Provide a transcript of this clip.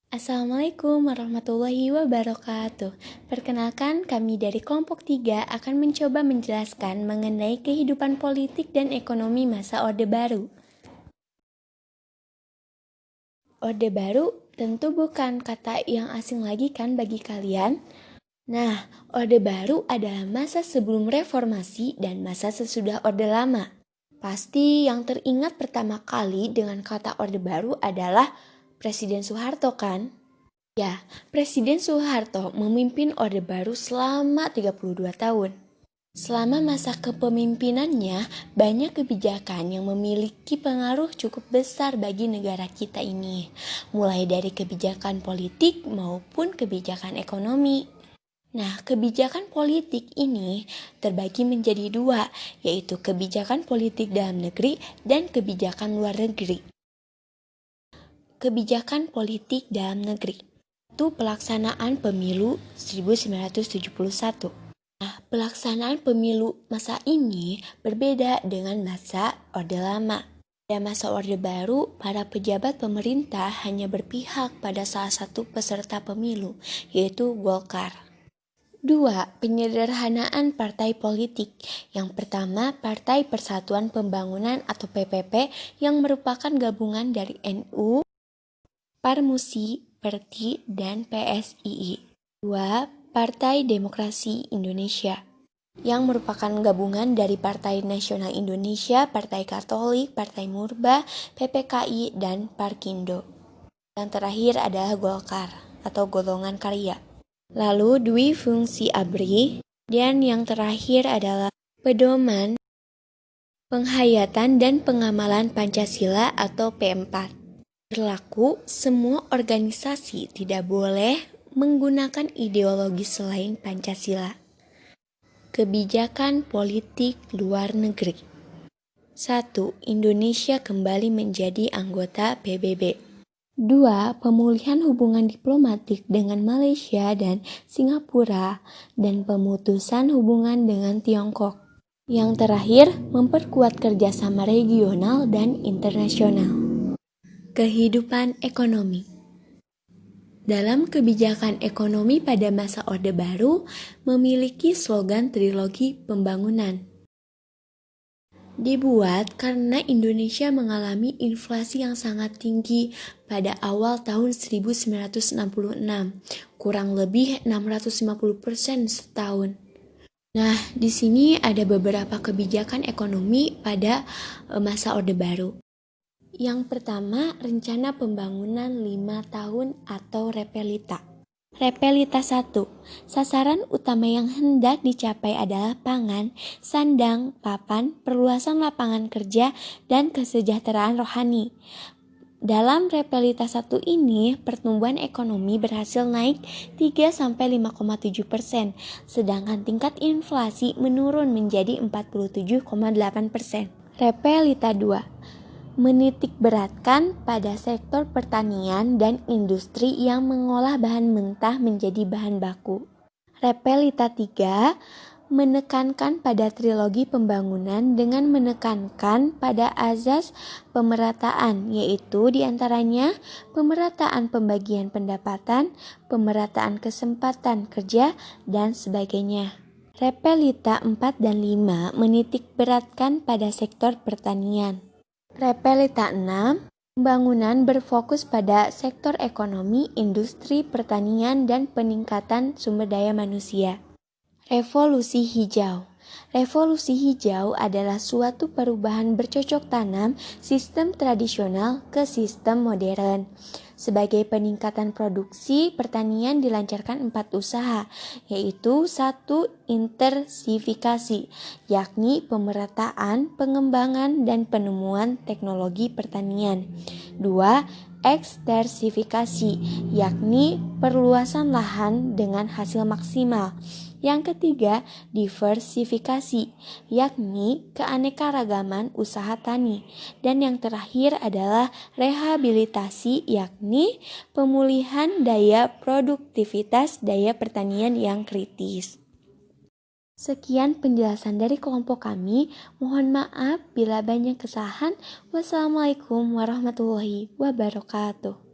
Assalamualaikum warahmatullahi wabarakatuh. Perkenalkan, kami dari kelompok 3 akan mencoba menjelaskan mengenai kehidupan politik dan ekonomi masa Orde Baru. Orde Baru tentu bukan kata yang asing lagi kan bagi kalian? Nah, Orde Baru adalah masa sebelum reformasi dan masa sesudah Orde Lama. Pasti yang teringat pertama kali dengan kata Orde Baru adalah Presiden Soeharto kan? Ya, Presiden Soeharto memimpin Orde Baru selama 32 tahun. Selama masa kepemimpinannya, banyak kebijakan yang memiliki pengaruh cukup besar bagi negara kita ini, mulai dari kebijakan politik maupun kebijakan ekonomi. Nah, kebijakan politik ini terbagi menjadi dua, yaitu kebijakan politik dalam negeri dan kebijakan luar negeri. Kebijakan politik dalam negeri itu pelaksanaan pemilu 1971. Nah, pelaksanaan pemilu masa ini berbeda dengan masa Orde Lama. Pada masa Orde Baru, para pejabat pemerintah hanya berpihak pada salah satu peserta pemilu, yaitu Golkar. 2. Penyederhanaan partai politik. Yang pertama, Partai Persatuan Pembangunan atau PPP yang merupakan gabungan dari NU, Parmusi, Perti, dan PSII. 2. Partai Demokrasi Indonesia yang merupakan gabungan dari Partai Nasional Indonesia, Partai Katolik, Partai Murba, PPKI, dan Parkindo. Yang terakhir adalah Golkar atau Golongan Karya. Lalu Dwi Fungsi ABRI, dan yang terakhir adalah Pedoman Penghayatan dan Pengamalan Pancasila atau P4. Berlaku, semua organisasi tidak boleh menggunakan ideologi selain Pancasila. Kebijakan politik luar negeri. 1. Indonesia kembali menjadi anggota PBB. 2. Pemulihan hubungan diplomatik dengan Malaysia dan Singapura dan pemutusan hubungan dengan Tiongkok. Yang terakhir, memperkuat kerjasama regional dan internasional. Kehidupan ekonomi. Dalam kebijakan ekonomi pada masa Orde Baru memiliki slogan trilogi pembangunan. Dibuat karena Indonesia mengalami inflasi yang sangat tinggi pada awal tahun 1966, kurang lebih 650% setahun. Nah, di sini ada beberapa kebijakan ekonomi pada masa Orde Baru. Yang pertama, rencana pembangunan 5 tahun atau Repelita. Repelita 1. Sasaran utama yang hendak dicapai adalah pangan, sandang, papan, perluasan lapangan kerja, dan kesejahteraan rohani. Dalam Repelita 1 ini, pertumbuhan ekonomi berhasil naik 3-5,7%, sedangkan tingkat inflasi menurun menjadi 47,8%. Repelita 2. Menitik beratkan pada sektor pertanian dan industri yang mengolah bahan mentah menjadi bahan baku. Repelita 3 menekankan pada trilogi pembangunan dengan menekankan pada azas pemerataan, yaitu diantaranya pemerataan pembagian pendapatan, pemerataan kesempatan kerja, dan sebagainya. Repelita 4 dan 5 menitik beratkan pada sektor pertanian. Repelita 6, pembangunan berfokus pada sektor ekonomi, industri, pertanian, dan peningkatan sumber daya manusia. Revolusi hijau. Revolusi hijau adalah suatu perubahan bercocok tanam sistem tradisional ke sistem modern. Sebagai peningkatan produksi, pertanian dilancarkan 4 usaha, yaitu 1. Intensifikasi, yakni pemerataan, pengembangan, dan penemuan teknologi pertanian. 2. Ekstensifikasi, yakni perluasan lahan dengan hasil maksimal. Yang ketiga, diversifikasi, yakni keanekaragaman usaha tani. Dan yang terakhir adalah rehabilitasi, yakni pemulihan daya produktivitas daya pertanian yang kritis. Sekian penjelasan dari kelompok kami. Mohon maaf bila banyak kesalahan. Wassalamualaikum warahmatullahi wabarakatuh.